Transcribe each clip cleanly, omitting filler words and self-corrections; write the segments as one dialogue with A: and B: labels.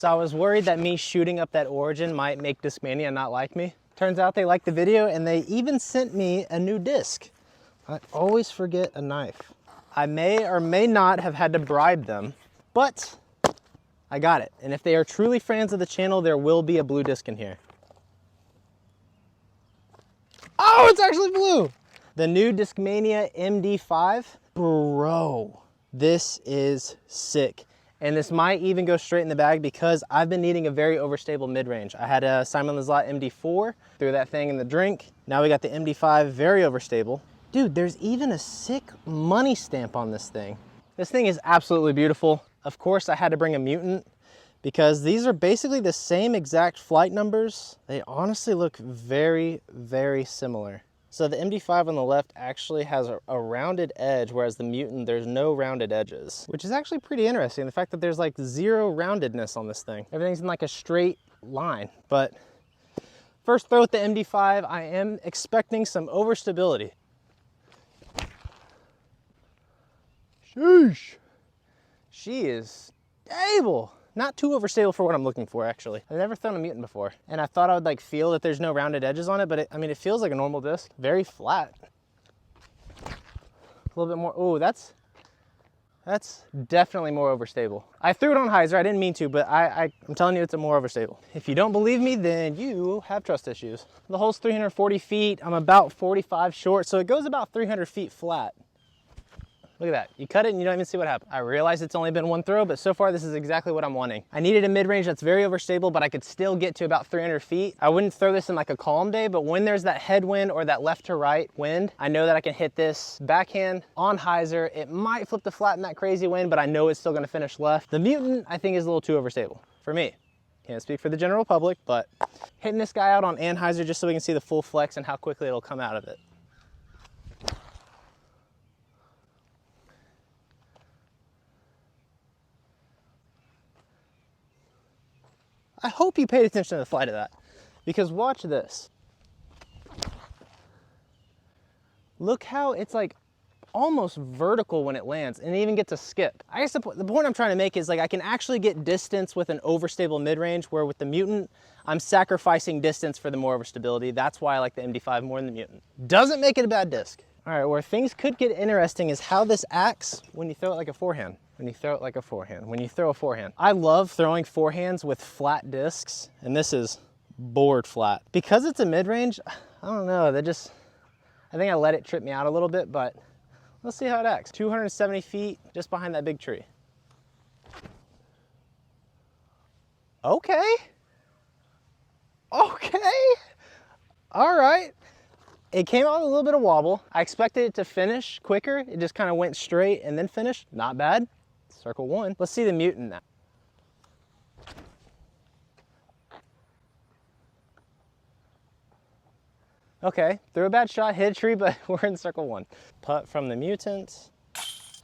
A: So I was worried that me shooting up that origin might make Discmania not like me. Turns out they liked the video and they even sent me a new disc. I always forget a knife. I may or may not have had to bribe them, but I got it. And if they are truly fans of the channel, there will be a blue disc in here. Oh, it's actually blue. The new Discmania MD5. Bro, this is sick. And this might even go straight in the bag because I've been needing a very overstable mid-range. I had a Simon Lizotte MD4, threw that thing in the drink. Now we got the MD5, very overstable. Dude, there's even a sick money stamp on this thing. This thing is absolutely beautiful. Of course, I had to bring a mutant because these are basically the same exact flight numbers. They honestly look very, very similar. So the MD5 on the left actually has a rounded edge, whereas the Mutant, there's no rounded edges, which is actually pretty interesting. The fact that there's like zero roundedness on this thing. Everything's in like a straight line. But first throw with the MD5, I am expecting some overstability. Sheesh. She is stable. Not too overstable for what I'm looking for, actually. I've never thrown a Mutant before, and I thought I would like feel that there's no rounded edges on it, but I mean, it feels like a normal disc. Very flat. A little bit more, oh, that's definitely more overstable. I threw it on hyzer, I didn't mean to, but I'm telling you, it's a more overstable. If you don't believe me, then you have trust issues. The hole's 340 feet, I'm about 45 short, so it goes about 300 feet flat. Look at that, you cut it and you don't even see what happened. I realize it's only been one throw, but so far this is exactly what I'm wanting. I needed a mid-range that's very overstable, but I could still get to about 300 feet. I wouldn't throw this in like a calm day, but when there's that headwind or that left to right wind, I know that I can hit this backhand on hyzer. It might flip to flat in that crazy wind, but I know it's still gonna finish left. The Mutant, I think, is a little too overstable for me. Can't speak for the general public, but hitting this guy out on anhyzer just so we can see the full flex and how quickly it'll come out of it. I hope you paid attention to the flight of that, because watch this. Look how it's like almost vertical when it lands and it even gets a skip. I guess the point I'm trying to make is like I can actually get distance with an overstable mid-range, where with the Mutant, I'm sacrificing distance for the more overstability. That's why I like the MD5 more than the Mutant. Doesn't make it a bad disc. All right, where things could get interesting is how this acts when you throw it like a forehand. When you throw it like a forehand, when you throw a forehand. I love throwing forehands with flat discs, and this is board flat. Because it's a mid-range, I don't know, I think I let it trip me out a little bit, but let's see how it acts. 270 feet, just behind that big tree. Okay. Okay. All right. It came out with a little bit of wobble. I expected it to finish quicker. It just kind of went straight and then finished. Not bad. Circle one. Let's see the Mutant now. Okay, threw a bad shot, hit a tree, but we're in circle one. Putt from the Mutant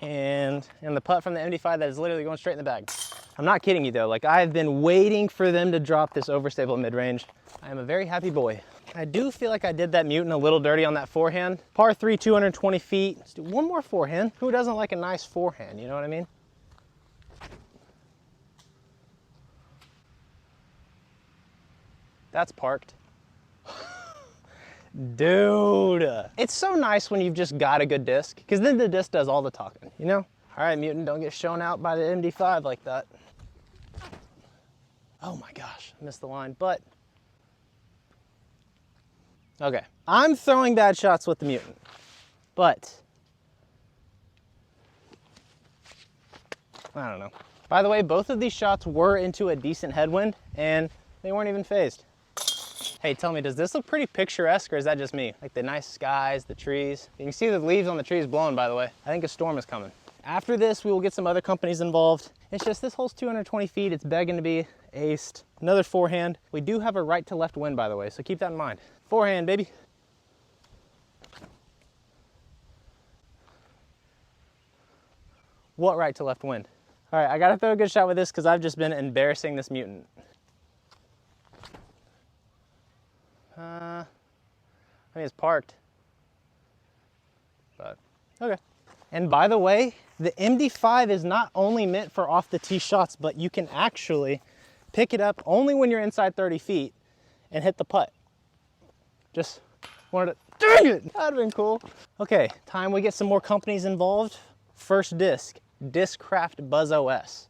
A: and the putt from the MD5 that is literally going straight in the bag. I'm not kidding you though. Like, I've been waiting for them to drop this overstable mid-range. I am a very happy boy. I do feel like I did that Mutant a little dirty on that forehand. Par 3, 220 feet. Let's do one more forehand. Who doesn't like a nice forehand, you know what I mean? That's parked. Dude, it's so nice when you've just got a good disc, because then the disc does all the talking, you know? All right, Mutant, don't get shown out by the MD5 like that. Oh my gosh, I missed the line, but okay. I'm throwing bad shots with the Mutant, but I don't know. By the way, both of these shots were into a decent headwind and they weren't even phased. Hey, tell me, does this look pretty picturesque or is that just me? Like the nice skies, the trees. You can see the leaves on the trees blowing, by the way. I think a storm is coming. After this, we will get some other companies involved. It's just this hole's 220 feet. It's begging to be aced. Another forehand. We do have a right to left wind, by the way, so keep that in mind. Forehand, baby. What right to left wind? All right, I gotta throw a good shot with this because I've just been embarrassing this Mutant. I mean, it's parked, but okay. And by the way, the MD5 is not only meant for off the tee shots, but you can actually pick it up only when you're inside 30 feet and hit the putt. Just wanted to, dang it, that'd have been cool. Okay, time we get some more companies involved. First disc, Discraft Buzz OS.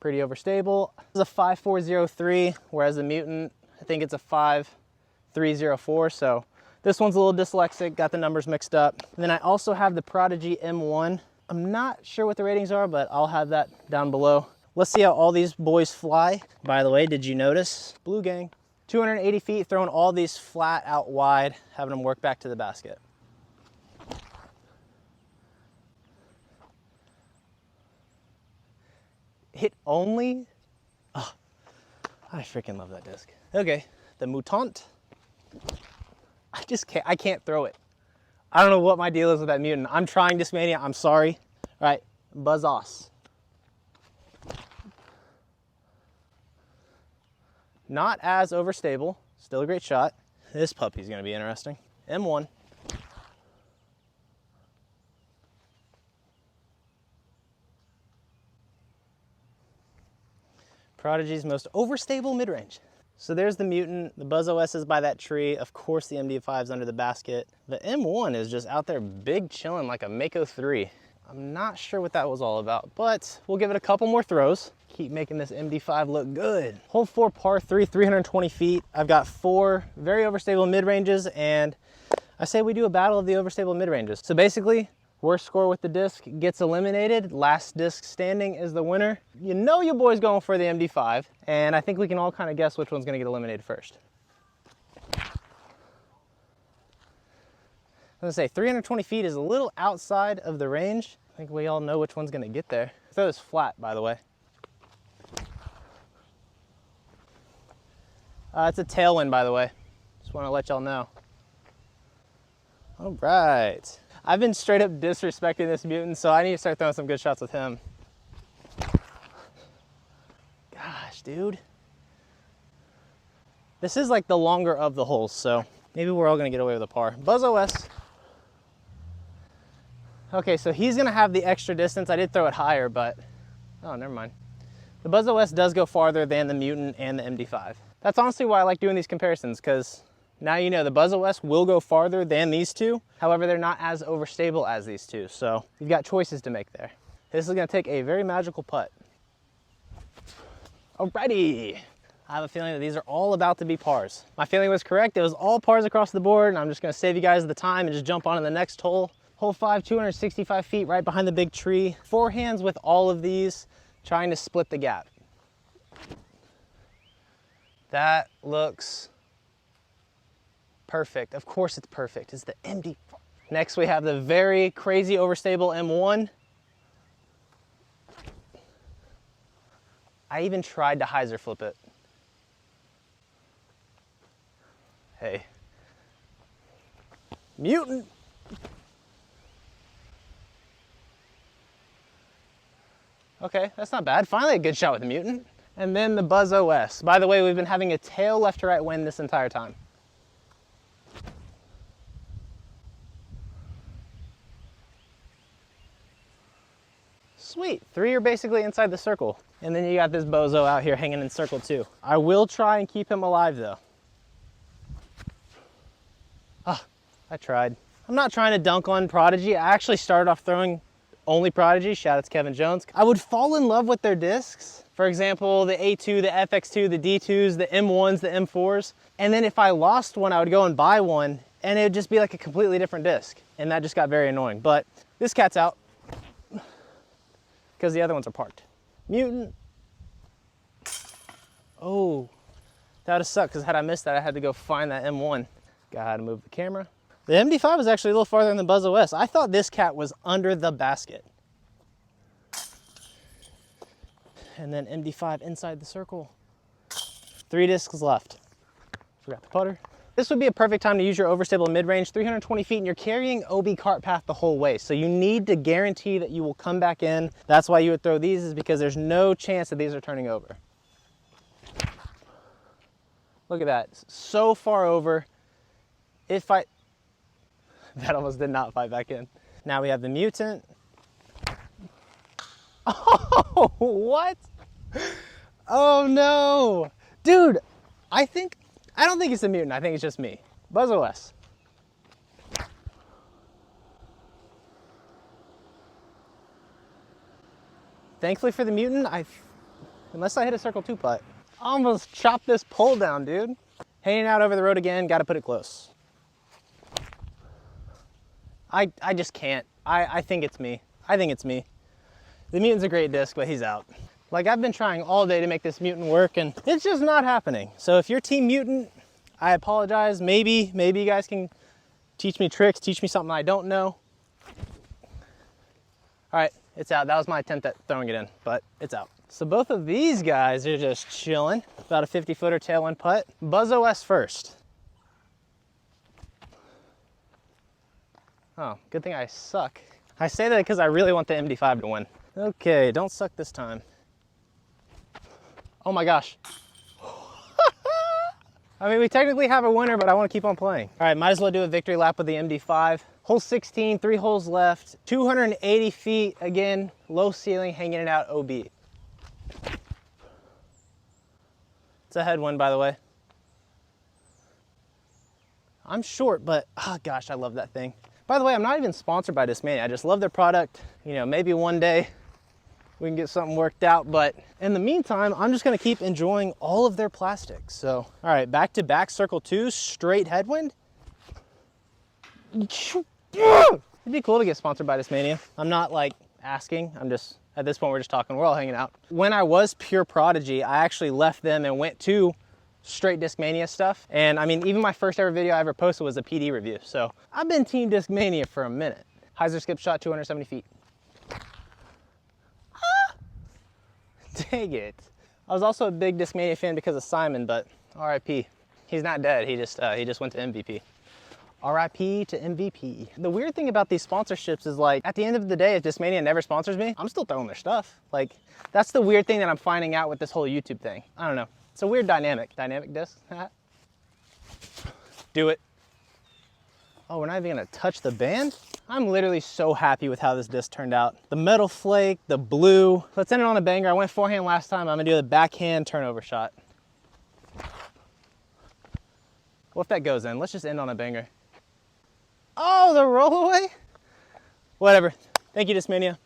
A: Pretty overstable. This is a 5403, whereas the Mutant, I think it's a 5304, so this one's a little dyslexic, got the numbers mixed up. And then I also have the Prodigy M1. I'm not sure what the ratings are, but I'll have that down below. Let's see how all these boys fly. By the way, did you notice? Blue gang. 280 feet, throwing all these flat out wide, having them work back to the basket. Hit only, oh, I freaking love that disc. Okay, the Mutant. I can't throw it. I don't know what my deal is with that Mutant. I'm trying Discmania, I'm sorry. All right, Buzz Os. Not as overstable, still a great shot. This puppy's gonna be interesting. M1. Prodigy's most overstable mid-range. So there's the Mutant, the Buzz OS is by that tree. Of course the MD5's under the basket. The M1 is just out there big chilling like a Mako 3. I'm not sure what that was all about, but we'll give it a couple more throws. Keep making this MD5 look good. Hole 4 par 3, 320 feet. I've got 4 very overstable mid-ranges, and I say we do a battle of the overstable mid-ranges. So basically, worst score with the disc gets eliminated. Last disc standing is the winner. You know your boy's going for the MD5, and I think we can all kind of guess which one's gonna get eliminated first. I was gonna say, 320 feet is a little outside of the range. I think we all know which one's gonna get there. Throw this flat, by the way. It's a tailwind, by the way. Just wanna let y'all know. All right. I've been straight up disrespecting this Mutant, so I need to start throwing some good shots with him. Gosh, dude. This is like the longer of the holes, so maybe we're all gonna get away with a par. Buzz OS. Okay, so he's gonna have the extra distance. I did throw it higher, but, oh, never mind. The Buzz OS does go farther than the Mutant and the MD5. That's honestly why I like doing these comparisons, because now you know the Buzz OS will go farther than these two. However, they're not as overstable as these two, so you've got choices to make there. This is gonna take a very magical putt. Alrighty. I have a feeling that these are all about to be pars. My feeling was correct. It was all pars across the board, and I'm just gonna save you guys the time and just jump on to the next hole. Hole 5, 265 feet right behind the big tree. Forehands with all of these, trying to split the gap. That looks perfect. Of course it's perfect. It's the MD5. Next we have the very crazy overstable M1. I even tried to hyzer flip it. Hey. Mutant. Okay, that's not bad. Finally a good shot with the Mutant. And then the Buzz OS. By the way, we've been having a tail left to right wind this entire time. Sweet, 3 are basically inside the circle. And then you got this bozo out here hanging in circle 2. I will try and keep him alive though. Ah, I tried. I'm not trying to dunk on Prodigy. I actually started off throwing only Prodigy, shout out to Kevin Jones. I would fall in love with their discs. For example, the A2, the FX2, the D2s, the M1s, the M4s. And then if I lost one, I would go and buy one and it would just be like a completely different disc. And that just got very annoying. But this cat's out because the other ones are parked. Mutant. Oh, that would have sucked because had I missed that, I had to go find that M1. Gotta move the camera. The MD5 was actually a little farther than the Buzz OS. I thought this cat was under the basket. And then MD5 inside the circle. 3 discs left. Forgot the putter. This would be a perfect time to use your overstable mid-range, 320 feet, and you're carrying OB cart path the whole way. So you need to guarantee that you will come back in. That's why you would throw these, is because there's no chance that these are turning over. Look at that, so far over. That almost did not fight back in. Now we have the Mutant. Oh, what? Oh no. Dude, I don't think it's the mutant. I think it's just me. Buzz OS. Thankfully for the mutant, unless I hit a circle 2 putt, I almost chopped this pole down, dude. Hanging out over the road again, got to put it close. I just can't. I think it's me. I think it's me. The mutant's a great disc, but he's out. Like, I've been trying all day to make this mutant work, and it's just not happening. So if you're team mutant, I apologize. Maybe you guys can teach me tricks, teach me something I don't know. All right, it's out. That was my attempt at throwing it in, but it's out. So both of these guys are just chilling. About a 50-footer tailwind putt. Buzz OS first. Oh, good thing I suck. I say that because I really want the MD5 to win. Okay, don't suck this time. Oh my gosh. I mean, we technically have a winner, but I want to keep on playing. All right, might as well do a victory lap with the MD5. Hole 16, 3 holes left, 280 feet, again, low ceiling, hanging it out OB. It's a headwind, by the way. I'm short, but oh gosh, I love that thing. By the way, I'm not even sponsored by Discmania. I just love their product. You know, maybe one day we can get something worked out, but in the meantime, I'm just gonna keep enjoying all of their plastics. So, all right, back to back circle 2, straight headwind. It'd be cool to get sponsored by Discmania. I'm not like asking, I'm just, at this point we're just talking, we're all hanging out. When I was pure Prodigy, I actually left them and went to straight Discmania stuff. And I mean, even my first ever video I ever posted was a PD review. So I've been team Discmania for a minute. Heiser skip shot, 270 feet. Ah! Dang it. I was also a big Discmania fan because of Simon, but RIP. He's not dead, he just went to MVP. RIP to MVP. The weird thing about these sponsorships is, like, at the end of the day, if Discmania never sponsors me, I'm still throwing their stuff. Like, that's the weird thing that I'm finding out with this whole YouTube thing. I don't know. It's a weird dynamic. Dynamic disc? Do it. Oh, we're not even gonna touch the band? I'm literally so happy with how this disc turned out. The Metal Flake, the blue. Let's end it on a banger. I went forehand last time. I'm gonna do the backhand turnover shot. What if that goes in? Let's just end on a banger. Oh, the rollaway? Whatever. Thank you, Discmania.